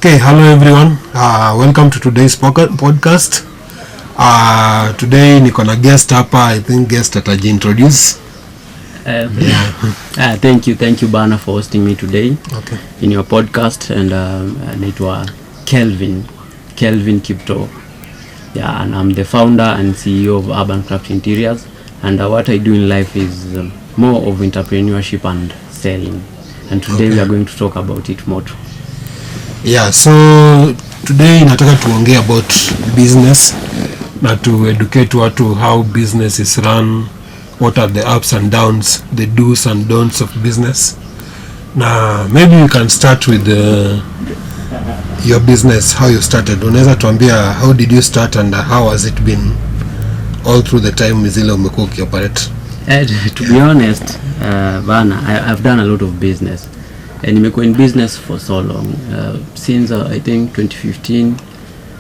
Okay, hello everyone. Welcome to today's podcast. Today niko na guest hapa. I think guest atajiintroduce. Thank you Bana for hosting me today. Okay. In your podcast, and naitwa Kelvin Kiptoo. Yeah, and I'm the founder and CEO of Urban Craft Interiors, and what I do in life is more of entrepreneurship and selling. And today we are going to talk about it more too. Yeah, so today nataka tuongee about business na to educate watu how business is run, what are the ups and downs, the do's and don'ts of business. Na maybe you can start with your business, how you started. Unaweza tuambia how did you start and how has it been all through the time zile umekuwa ukioperate? To be honest, Bana, I've done a lot of business. And nimekuwa in business for so long, since I think 2015.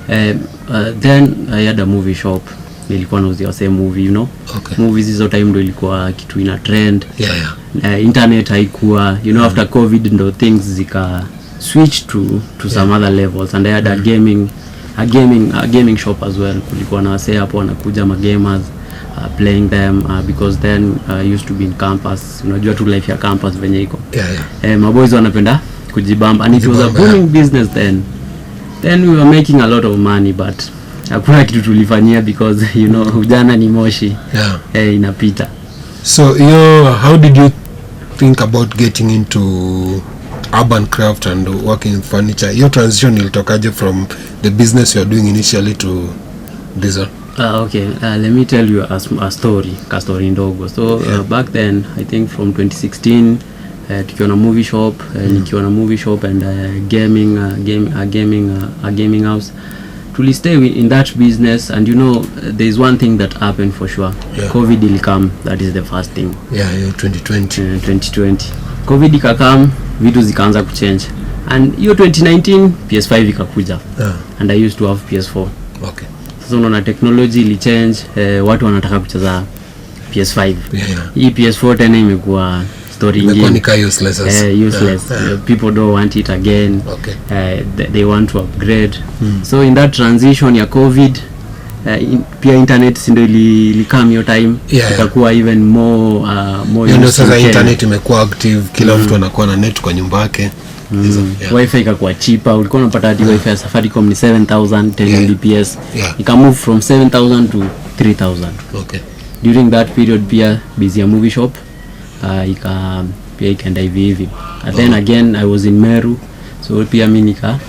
Then I had a movie shop. Nilikuwa nauzia same movie, you know. Okay. Movies hizo time ndo ilikuwa kitu ina trend. Yeah. Internet haikuwa, you know, after COVID ndo things zika switch to some other levels, and I had a gaming shop as well. Kulikuwa na wase hapo wanakuja magamers, playing them, because then used to be in campus. Unajua tu life ya campus venye iko. Maboys wanapenda kujibamba, and it was a booming business then we were making a lot of money, but hakuna kitu tulifanyia because you know ujana ni moshi. Inapita. So how did you think about getting into urban craft and working in furniture? Your transition ilitokaje from the business you are doing initially to this one? Okay, let me tell you a story ndogo. So back then, I think from 2016, tukiwa na movie shop, nikiwa na movie shop and a gaming house. To stay in that business, and you know, there is one thing that happened for sure. COVID will come. That is the first thing. 2020. COVID ikakam, vitu zikaanza kuchange. And hiyo 2019 PS5 ikakuja. And I used to have PS4. Okay. So unaona technology ili change, watu wanataka kucheza PS5. Hii PS4 tena imekuwa story nyingine. Imekuwa useless. People don't want it again. Okay. They want to upgrade. So in that transition ya COVID, pia internet ndio ilikam hiyo time, ikakuwa even more sasa internet imekuwa active, kila mtu anakuwa na net kwa nyumba yake. Wi-Fi ikakuwa cheaper. Ulikuwa unapata hadi Wi-Fi ya Safaricom ni 7000 10 Mbps. Ika move from 7000 to 3000. Okay. During that period pia busy ya movie shop pia ikaenda hivi. And then again I was in Meru, so pia mimi nika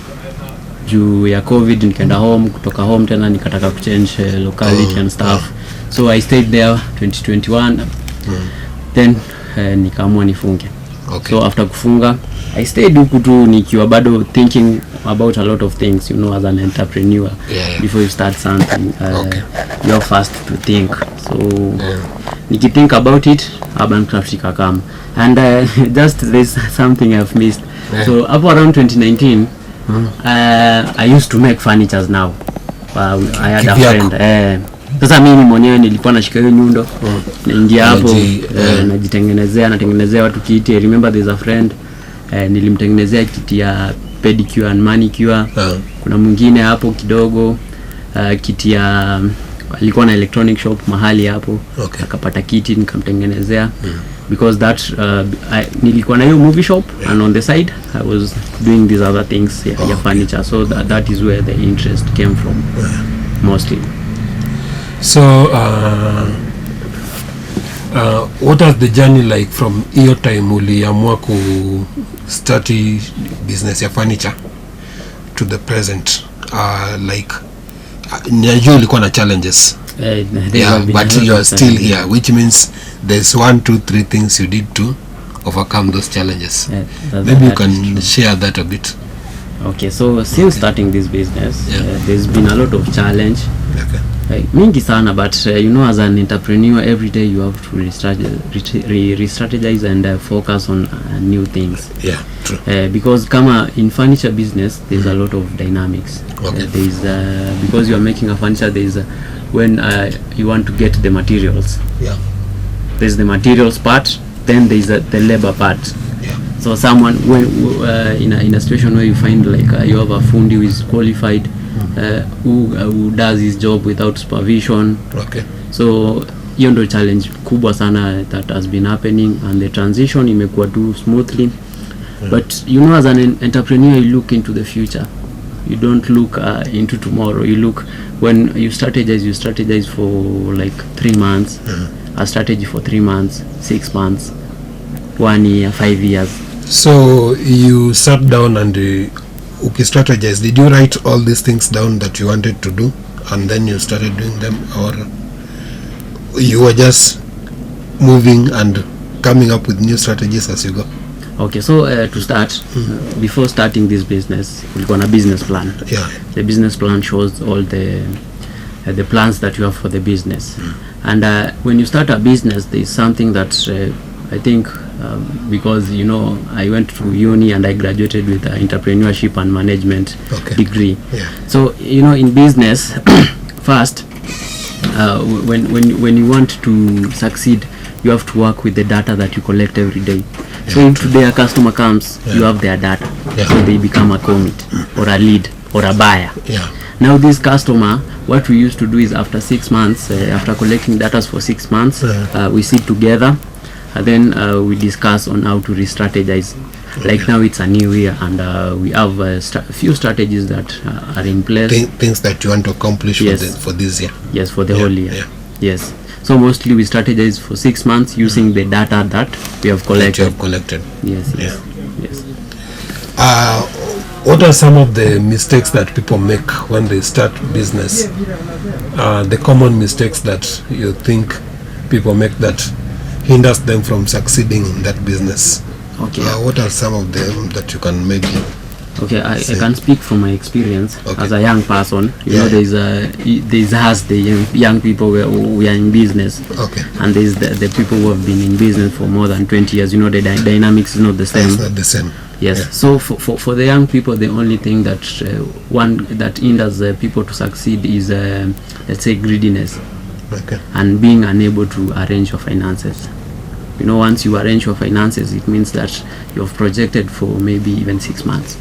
juu ya COVID nikaenda home, kutoka home tena nikataka kuchange locality and stuff. So I stayed there 2021. Then nikaamua nifunge. Okay. So after kufunga I stayed huku tu nikiwa bado thinking about a lot of things, you know, as an entrepreneur. Before you start something, you're first to think. So nikithink about it, urban craft ikakam. And just there's something I've missed. So up around 2019, I used to make furnitures now. I had a friend. Sasa mimi mwenyewe nilikuwa nashika hiyo nyundo, naingia hapo, natengenezea watu kiti. I remember there's a friend, nilimtengenezea kiti ya pedicure and manicure. Kuna mwingine hapo kidogo, kiti ya alikuwa na electronic shop mahali hapo. Akapata kiti nikamtengenezea, because that nilikuwa na hiyo movie shop, and on the side I was doing these other things, ya furniture. So that is where the interest came from, mostly. So what was the journey like from your time uliamua ku start business ya furniture to the present? Najua ulikuwa na challenges, but you are still here, which means there's 1, 2, 3 things you did to overcome those challenges. Maybe you can share that a bit. Okay, so since starting this business, there's been a lot of challenge. Mingi sana, but you know, as an entrepreneur, every day you have to re-strategize and focus on new things. True. Because kama in furniture business, there's a lot of dynamics. There's because you are making a furniture, there's when you want to get the materials. There's the materials part, then there's the labor part. So someone when in a situation where you find like you have a fundi who is qualified, who does his job without supervision. Okay. So hiyo ndo challenge kubwa sana that has been happening, and the transition imekuwa too smoothly. But you know, as an entrepreneur, you look into the future. You don't look into tomorrow. You look, when you strategize for like 3 months, a strategy for 3 months, 6 months, 1 year, 5 years. So you sat down and strategize. Did you write all these things down that you wanted to do, and then you started doing them, or you were just moving and coming up with new strategies as you go? Okay, so to start, before starting this business, we've got a business plan. Yeah. The business plan shows all the plans that you have for the business. And when you start a business, there's something that I think, because you know, I went to uni and I graduated with entrepreneurship and management degree. Yeah. So you know, in business, first, when you want to succeed, you have to work with the data that you collect every day. So if today a customer comes, you have their data, so they become a commit or a lead or a buyer. Now this customer, what we used to do is after 6 months, after collecting data for 6 months, we sit together, and then we discuss on how to re-strategize. Like now it's a new year, and we have a few strategies that are in place. Things that you want to accomplish for this year. Yes, for the whole year. Yes. So mostly we strategize for 6 months using the data that we have collected. Yes. What are some of the mistakes that people make when they start business? The common mistakes that you think people make that hinders them from succeeding in that business? Okay. What are some of them that you can maybe? Okay, I can speak from my experience as a young person. You know, there's us, the young people we are in business, and there's the people who have been in business for more than 20 years. You know, the dynamics is not the same. It's not the same. Yes. So for the young people, the only thing that that hinders people to succeed is let's say greediness, and being unable to arrange your finances. You know, once you arrange your finances, it means that you have projected for maybe even 6 months.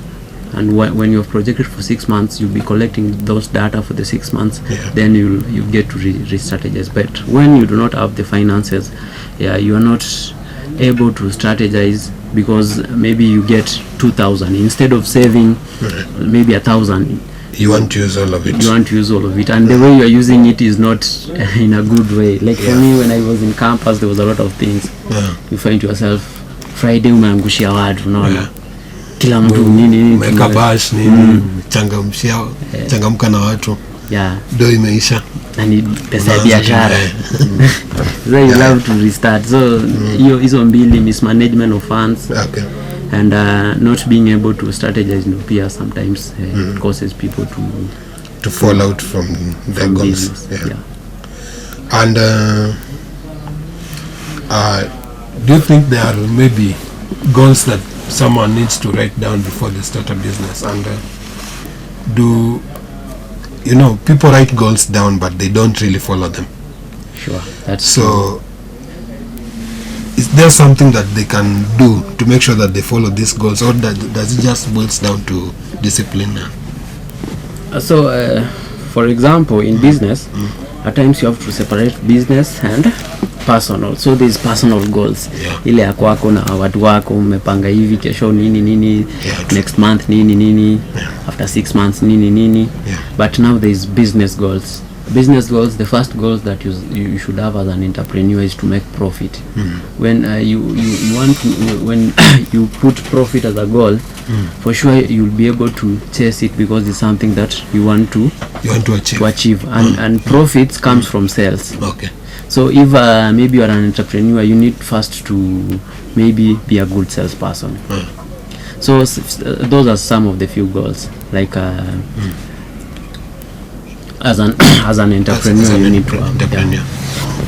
And when you have projected for 6 months, you'll be collecting those data for the 6 months. Then you get to re-strategize. But when you do not have the finances, you are not able to strategize, because maybe you get 2,000 instead of saving maybe 1,000. You want to use all of it. And the way you are using it is not in a good way. Like for me, when I was in campus, there was a lot of things. You find yourself Friday umeangushia watu, unaona. Kila mtu nini make bash nini changamka na watu, do imeisha na ni pesa ya biashara. So you love to restart. So hizo mbili, mismanagement of funds and not being able to strategize, you know, pia sometimes it causes people to fall out from their goals. And do you think there are maybe goals that someone needs to write down before they start a business? And do you know, people write goals down but they don't really follow them? Sure, that's so true. Is there something that they can do to make sure that they follow these goals, or does it just boils down to discipline? So for example, in business, at times you have to separate business and personal. So there's personal goals, ile ya kwako na watu wako, umepanga hivi kesho nini next month nini after 6 months nini. But now there's business goals. The first goals that you should have as an entrepreneur is to make profit. When you want to, when you put profit as a goal, for sure you'll be able to chase it, because it's something that you want to achieve. And profits comes from sales. So if maybe you are an entrepreneur, you need first to maybe be a good salesperson. So those are some of the few goals. Like as an entrepreneur, you need to have.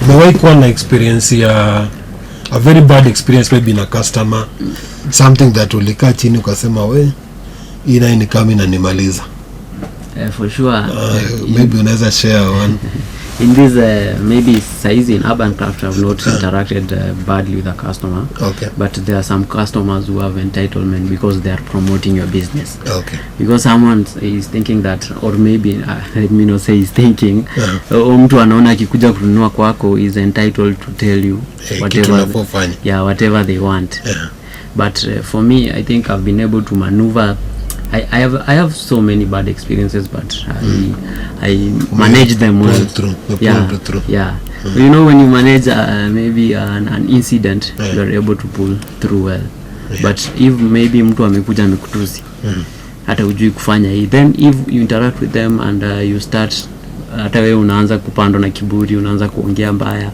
Umewahi kuwa na experience ya a very bad experience maybe na customer, something that ulikaa chini ukasema we ina ni kama inanimaliza? For sure. Maybe unaweza share one. in this maybe size in urban craft I've not interacted badly with a customer. Okay. But there are some customers who have entitlement because they are promoting your business. Okay. Because someone is thinking that, or maybe let me not say is thinking, mtu anaona akikuja kununua kwako is entitled to tell you whatever they want. But for me, I think I've been able to maneuver. I have so many bad experiences, but I manage them well. Through. You know, when you manage maybe an incident, you are able to pull through well. But if maybe mtu amekuja amekutusi, hata hujui kufanya hii, then if you interact with them and you start, hata wewe unaanza kupandwa na kiburi, unaanza kuongea mbaya,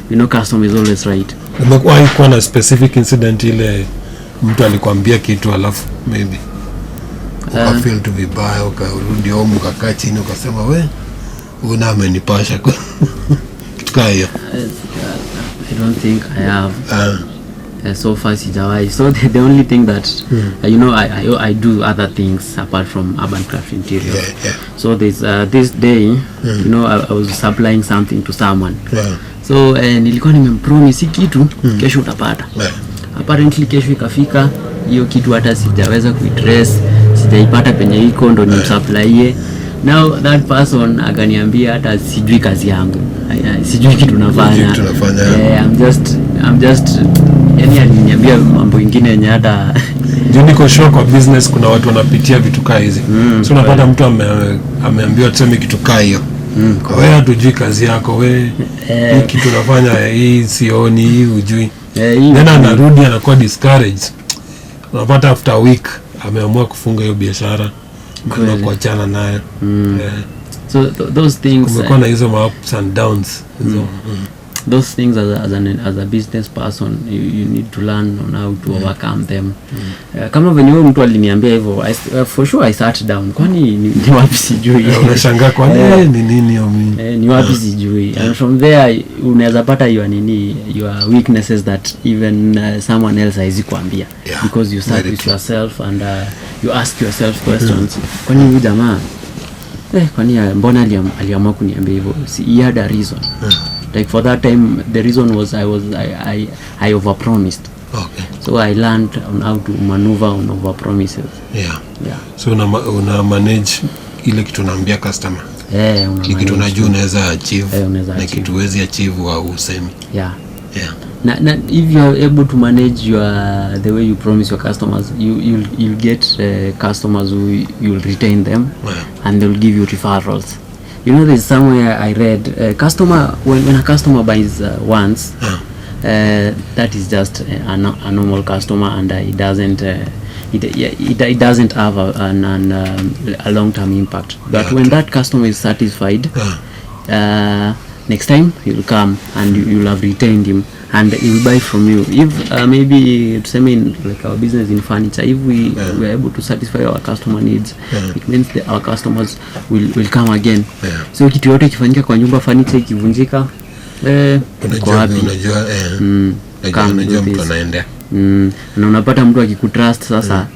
you know, customer is always right. Umekuwa ikuwa na specific incident ile mtu alikwambia kitu alafu maybe ukafeel to vibaya, ukarudi home ukakaa chini ukasema we una amenipasha kitu kama hiyo? I don't think I have. So far sijawahi. So the only thing that you know, I do other things apart from urban craft interior. So there's this day you know, I was supplying something to someone. So nilikuwa nimempromise kitu kesho utapata. Apparently kesho ikafika, hiyo kitu hata sijaweza kuitrace, sijaipata penye iko ndo nimsupplyie. Now that person akaniambia hata sijui kazi yangu, sijui kitu nafanya. I'm just yani aliniambia mambo mengine yenye hata ndio niko shock kwa business. Kuna watu wanapitia vitu kama hizi, so unapata mtu ameambiwa tuseme kitu kama hiyo, wewe hatujui kazi yako, wewe hii kitu unafanya hii sioni, hii hujui, then anarudi anakuwa discouraged. Unapata after a week ameamua kufunga hiyo biashara na kuachana nayo. So those things kumekuwa na hizo ups and downs. Those things as a business person you need to learn on how to overcome them. Kama venye wewe mtu aliniambia hivyo, for sure I sat down, kwani ni wapi sijui. Unashangaa kwani ni nini au mimi ni wapi sijui. And from there unaweza pata your weaknesses that even someone else haizi kuambia, because you start with yourself and you ask yourself questions. Kwani huyu jamaa kwani mbona aliamua kuniambia hivyo? He had a reason. Like for that time the reason was I overpromised. Okay. So I learned on how to maneuver on overpromises. So una manage ile kitu unaambia customer. Kitu unajua unaweza achieve na kitu huwezi achieve au usemi. Na if you are able to manage the way you promise your customers, you'll get customers who you'll retain them, and they'll give you referrals. You know, there's somewhere I read customer when a customer buys once, that is just a normal customer, and it doesn't have a long-term impact. But when that customer is satisfied, next time he'll come and you'll have retained him and he will buy from you. If maybe to mean like our business in furniture, if we are able to satisfy our customer needs, it means that our customers will come again. So kitu yote kifanyika kwa nyumba, furniture ikivunjika, unajua mtu anaenda na unapata mtu akikutrust sasa,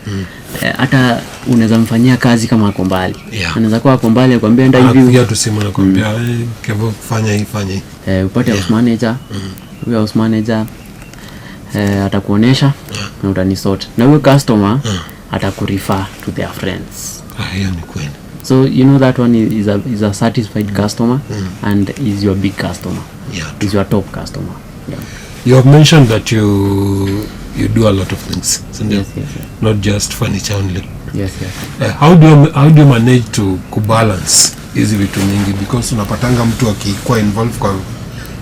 hata unaweza mfanyia kazi kama ako mbali. Anaweza kuwa ako mbali akwambia enda hivi, pia tusimu nakwambia kevo fanya hii fanya hii, upate house manager. Huyo house manager atakuonesha na utanisort, na huyo customer atakurefer to their friends. Hiyo ni kweli. So you know that one is a satisfied customer and is your big customer. Is your top customer. You have mentioned that you do a lot of things. Yes. Not just furniture only. Yes. How do you manage to balance hizi vitu nyingi, because unapatanga mtu akikuwa involved kwa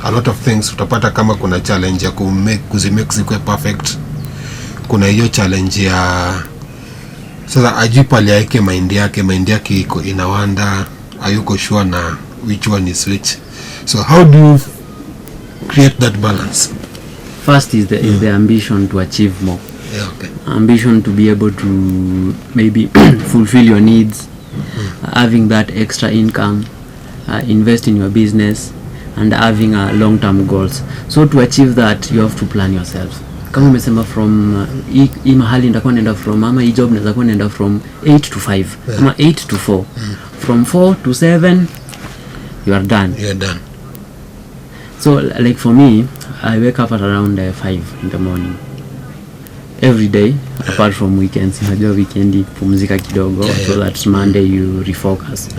a lot of things, utapata kama kuna challenge ya kuzimake zikuwe perfect, kuna hiyo challenge ya sasa ajui pale yake mind yake iko inawanda, hayuko sure na which one is which. So how do you create that balance? First is the ambition to achieve more. Ambition to be able to maybe fulfill your needs, having that extra income, invest in your business, and having long-term goals. So to achieve that, you have to plan yourself. Kama umesema from hii mahali nitakuwa naenda from, ama hii job naweza kuwa naenda from 8 to 5 ama 8 to 4, from 4 to 7 you are done. You're done. So like for me, I wake up at around 5 in the morning every day, apart from weekends. Unajua weekend pumzika kidogo, so that Monday you refocus.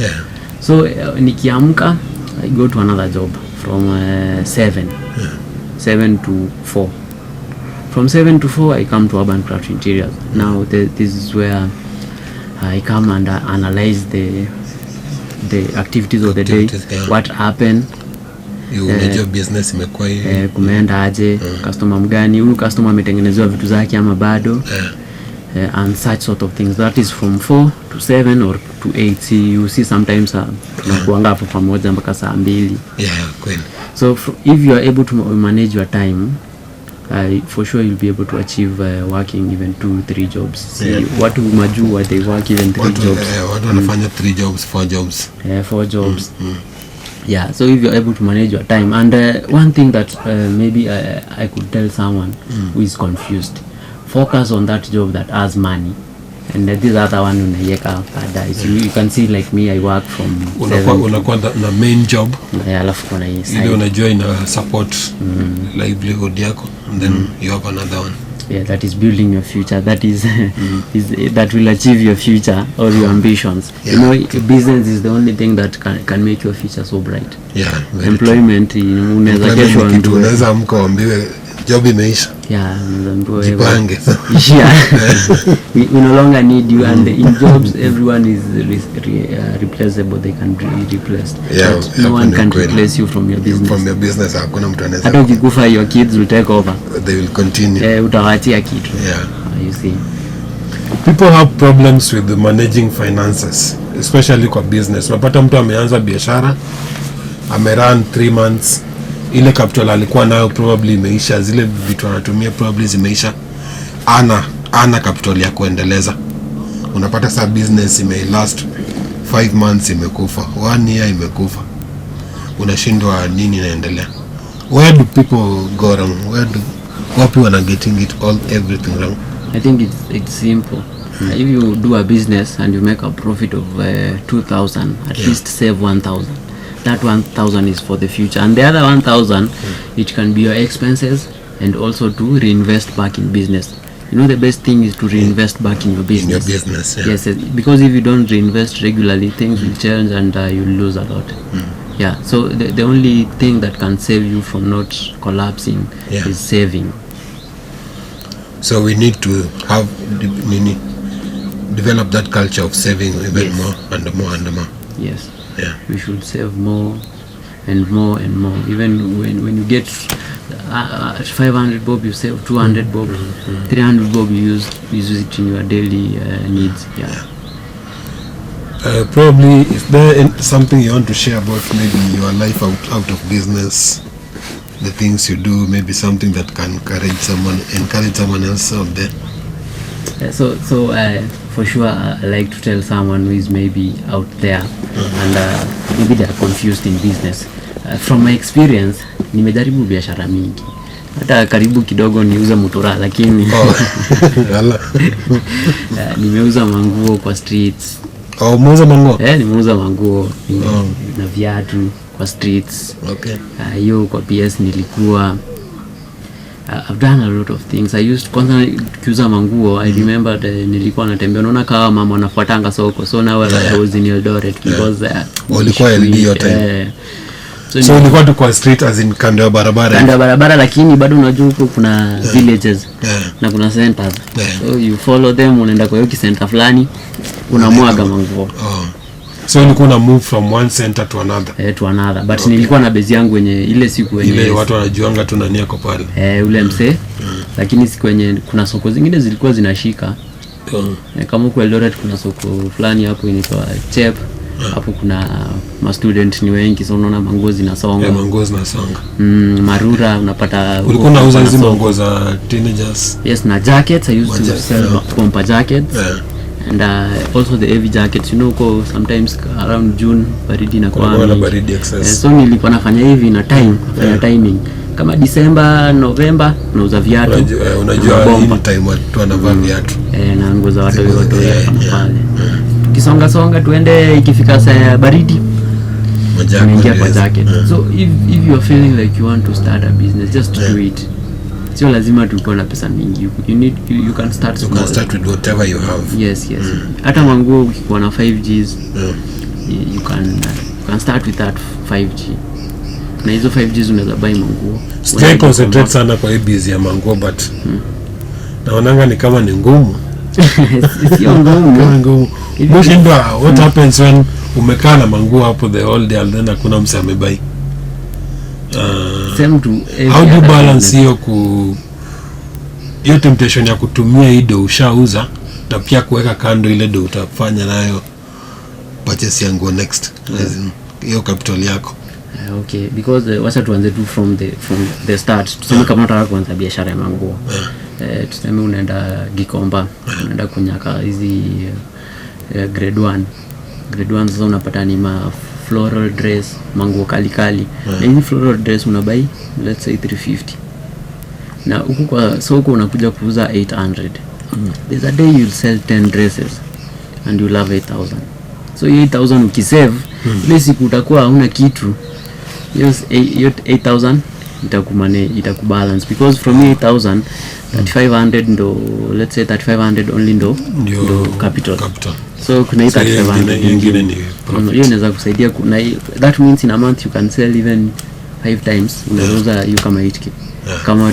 So nikiamka, I go to another job from 7 to 4. From 7 to 4 I come to Urban Craft Interiors. Now this is where I come and analyze the activities of the day, what happened. Unajua business imekuwa hivi, kumeenda aje, customer mgani, huyu customer ametengenezewa vitu zake ama bado, and such sort of things. That is from 4 to 7 or to 8. See, you see sometimes tunakuanga hapo pamoja mpaka saa 2. Kweli. So if you are able to manage your time, for sure you'll be able to achieve working even 2-3 jobs. See, watu majua they work even 3 jobs. Watu wanafanya 3 jobs, 4 jobs. 4 jobs. Yeah, so if you're able to manage your time, and one thing that maybe I could tell someone who is confused, focus on that job that has money, and this other one unaiweka baadaye. So you can see like me, I work from unakuwa na main job, alafu kuna hii side ile unajua ina support livelihood yako, and then you have another one. Yeah, that is building your future. That is, that will achieve your future or your ambitions. You know, business is the only thing that can make your future so bright. Employment, unaweza kesho mtu unaweza amka uambiwe job imeisha. Jipange. We no longer need you, and in jobs everyone is replaceable. They can be replaced. But no one can replace you from your business. From your business hakuna mtu anaweza. Hata ukikufa, your kids will take over. They will continue. Utawaachia kitu. You see, people have problems with managing finances, especially kwa business. Unapata mtu ameanza biashara, amerun 3 months, ile capital alikuwa nayo probably imeisha, zile vitu anatumia probably zimeisha, ana capital ya kuendeleza. Unapata sa business last 5 months imekufa, 1 year imekufa, unashindwa nini inaendelea. Where do people go wrong? Wapi wana getting everything wrong? I think it's simple. If you do a business and you make a profit of 2,000, at least save 1,000. That 1,000 is for the future, and the other 1,000 it can be your expenses, and also to reinvest back in business. You know, the best thing is to reinvest back in your business. In your business, yes, because if you don't reinvest regularly, things will change and you'll lose a lot. So the only thing that can save you from not collapsing is saving. So we need to have develop that culture of saving even more and more and more. Yes. We should save more and more and more. Even when you get 500 bob, you save 200 bob, 300 bob, you use it in your daily needs. Probably, is there something you want to share about maybe your life out of business, the things you do, maybe something that can encourage someone else out there? So for sure, I like to tell someone who is maybe out there and maybe they are confused in business. From my experience, nimejaribu biashara mingi. Hata karibu kidogo niuza mutura, lakini nimeuza manguo kwa streets. Umeuza manguo? Nimeuza manguo na viatu kwa streets. Hiyo kwa PS nilikuwa I've done a lot of things. Kwanza kiuza manguo, I remember nilikuwa natembea, naona kama mama anafuatanga soko. So now I was in Eldoret because ulikuwa LD time. So ulikuwa tu kwa street as in kando ya barabara. Kando ya barabara, lakini bado unajua huko kuna villages na kuna centers. So you follow them, unaenda kwa hiyo center fulani, unamwaga manguo. So ulikuwa na move from one center to another. To another. But nilikuwa na base yangu yenye ile siku yenye ile watu wanajuanga tu nani yako pale. Ule mse. Lakini siku yenye kuna soko zingine zilikuwa zinashika. Kama huko Eldoret kuna soko fulani hapo inaitwa Chep. Hapo kuna ma student ni wengi, so unaona manguo zinasonga. Manguo zinasonga. Marura unapata. Ulikuwa unauza hizo manguo za teenagers? Yes, na jackets. I used to sell bomber jackets. And also the heavy jackets, you know, sometimes around June baridi na kwa baridi excess. So nilikuwa nafanya hivi na timing. Kama December, November nauza viatu. Unajua hii time watu wanavaa viatu. Na nguo za watu kama pale. Tukisonga tuende ikifika saa baridi. unaingia kwa jacket. So if you are feeling like you want to start a business, just do it. Sio lazima tuko na pesa mingi. You can start small. You can start with whatever you have. Yes. Hata manguo ukikuwa na 5Gs, you can start with that 5G. Na hizo 5Gs unaweza buy manguo. Stay concentrate sana kwa hii busy ya manguo, but naonanga ni kama ni ngumu. Sio ngumu. Mshindwa, what happens when umekaa na manguo hapo the whole day and then hakuna mse amebuy? Same to how do you balance hiyo temptation ya kutumia hii do ushauza na pia kuweka kando ile do utafanya nayo purchase ya nguo next, hiyo capital yako? Okay, because wacha tuanze tu from the start. Tuseme kama unataka kuanza biashara ya manguo, tuseme unaenda Gikomba, unaenda kunyaka hizi grade 1 sasa unapata ni floral dress, manguo kali. Na hizi floral dress unabai let's say 350, na huku kwa soko unakuja kuuza 800. There's a day you'll sell 10 dresses and you'll have 8,000. So 8,000 ukisave, ile siku utakuwa hauna kitu, yes, 8,000 itakubalance, because from 8,000 3,500 ndo, let's say 3,500 only ndo capital. So kuna 3,500 nyingine hiyo inaweza kusaidia. That means in a month you can sell even 5 times. Unaweza you kama 8k, kama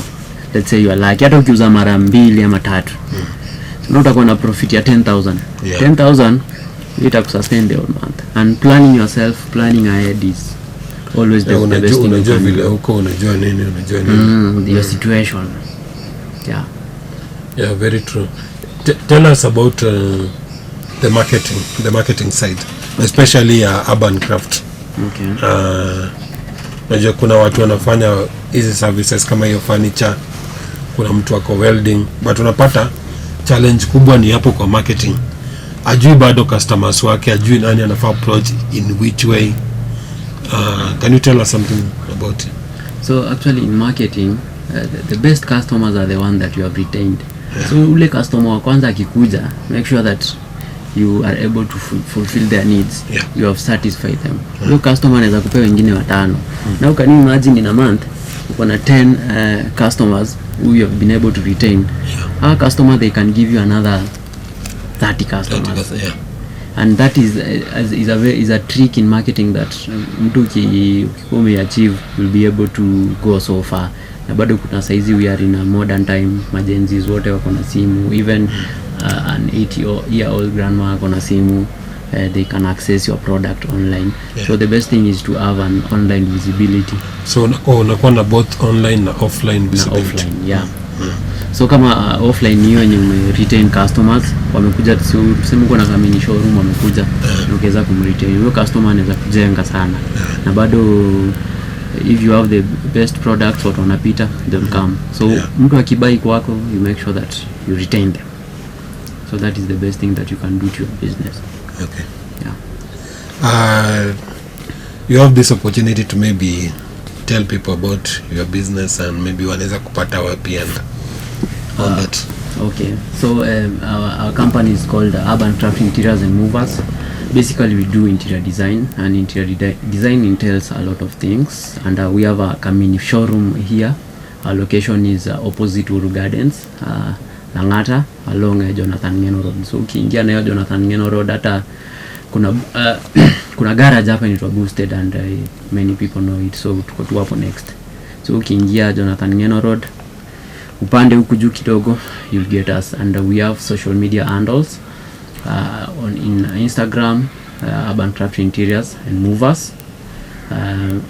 let's say you are lucky, hata ukiuza mara 2 ama 3, so utakuwa na profit ya 10,000. 10,000 itakusustain the whole month. And planning ahead is always the best thing. Unajua vile huko, unajua nini your situation. Yeah, very true. Tell us about the marketing side, especially urban craft. Okay. Najua kuna watu wanafanya hizi services kama hiyo furniture, kuna mtu wako welding, but unapata challenge kubwa ni hapo kwa marketing. Ajui bado customers wake, ajui nani anafaa approach in which way. Can you tell us something about it? So actually in marketing, the best customers are the one that you have retained. So ule customer wa kwanza akikuja, make sure that you are able to fulfill their needs. You have satisfied them. Ule customer anaweza kupea wengine 5. Now can you imagine in a month uko na 10 customers who you have been able to retain? Our customer, they can give you another 30 customers. And that is a trick in marketing that mtu ukikuwa achieve will be able to go so far. Na bado kuna saizi we are in a modern time, majenzis wote wako na simu, even an 80-year-old grandma wako na simu. They can access your product online. So the best thing is to have an online visibility. So unakuwa na both online na offline visibility. So kama offline hiyo yenye retain customers wamekuja, tuseme uko na kamini showroom wamekuja, unaweza kumretain huyo customer, anaweza kujenga sana. Na bado if you have the best products what wanapita, they'll come. So mtu akibai kwako, you make sure that you retain them. So that is the best thing that you can do to your business. Okay. You have this opportunity to maybe tell people about your business and maybe wanaweza kupata wapi and all that. Okay, so our company is called Urban Craft Interiors and Movers. Basically we do interior design, and interior design entails a lot of things, and we have a Kamini showroom here. Our location is opposite Uru Gardens, Langata, along Jonathan Ngeno Road. So ukiingia na Jonathan Ngeno Road, hata kuna garage hapa inaitwa Boosted, and many people know it, so tuko tu hapo next. So ukiingia Jonathan Ngeno Road, upande huku juu kidogo, you'll get us. And we have social media handles in Instagram, Urban Craft Interiors and Movers.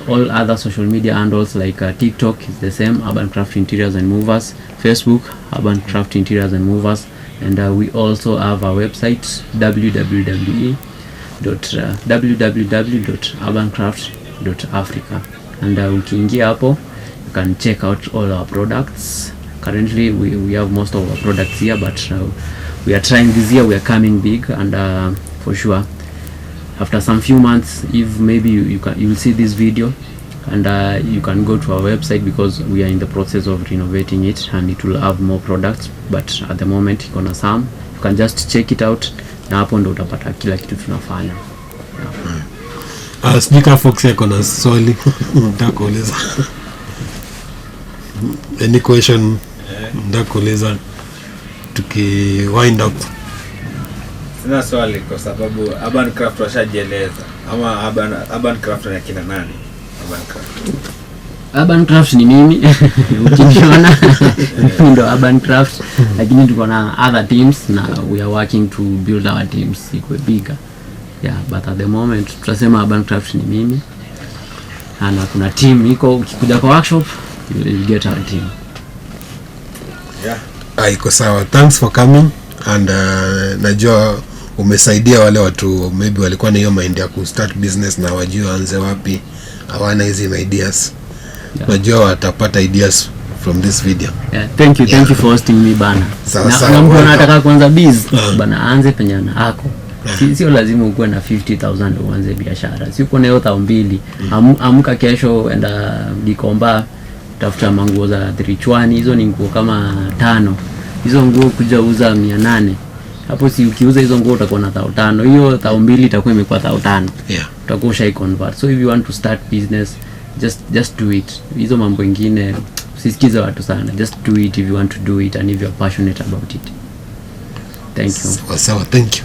All other social media handles like TikTok is the same, Urban Craft Interiors and Movers. Facebook, Urban Craft Interiors and Movers. And we also have our website, www.urbancraft.africa. And ukiingia hapo, you can check out all our products. Currently we have most of our products here, but we are trying this year, we are coming big, and for sure after some few months, if maybe you will see this video, and you can go to our website, because we are in the process of renovating it, and it will have more products, but at the moment iko na some, you can just check it out, na hapo ndo utapata kila kitu tunafanya. Speaker Fox yako na swali nitakuuliza. Any question nitakuuliza tuki wind up. Sina swali kwa sababu Urban Craft washajieleza. Ama Urban Craft ni kina nani? Urban Craft ni mimi. Ukiona ndo Urban Craft, lakini tuko na other teams na we are working to build our teams ikwe bigger. Yeah, but at the moment tutasema Urban Craft ni mimi. Na kuna team iko, ukikuja kwa workshop you will get our team. Yeah. Iko sawa. Thanks for coming and najua umesaidia wale watu maybe walikuwa na hiyo mind ya ku start business na wajue anze wapi, hawana hizi ideas. Yeah. Najua watapata ideas from this video. Yeah, thank you for hosting me bana. Na mtu anataka kuanza biz bana, aanze penye ako. Sio lazima ukuwe na 50,000 uanze biashara. Si uko na hiyo 2,000, amka kesho enda Gikomba tafuta manguo za Trichwani, hizo ni nguo kama 5. Hizo nguo kuja uza 800. Hapo si ukiuza hizo nguo utakuwa na 5,000. Hiyo 2,000 itakuwa imekuwa 5,000. Yeah. Utakuwa shai convert. So if you want to start business, just do it. Hizo mambo mengine usisikize watu sana. Just do it if you want to do it and if you are passionate about it. Thank you. Sawa, thank you.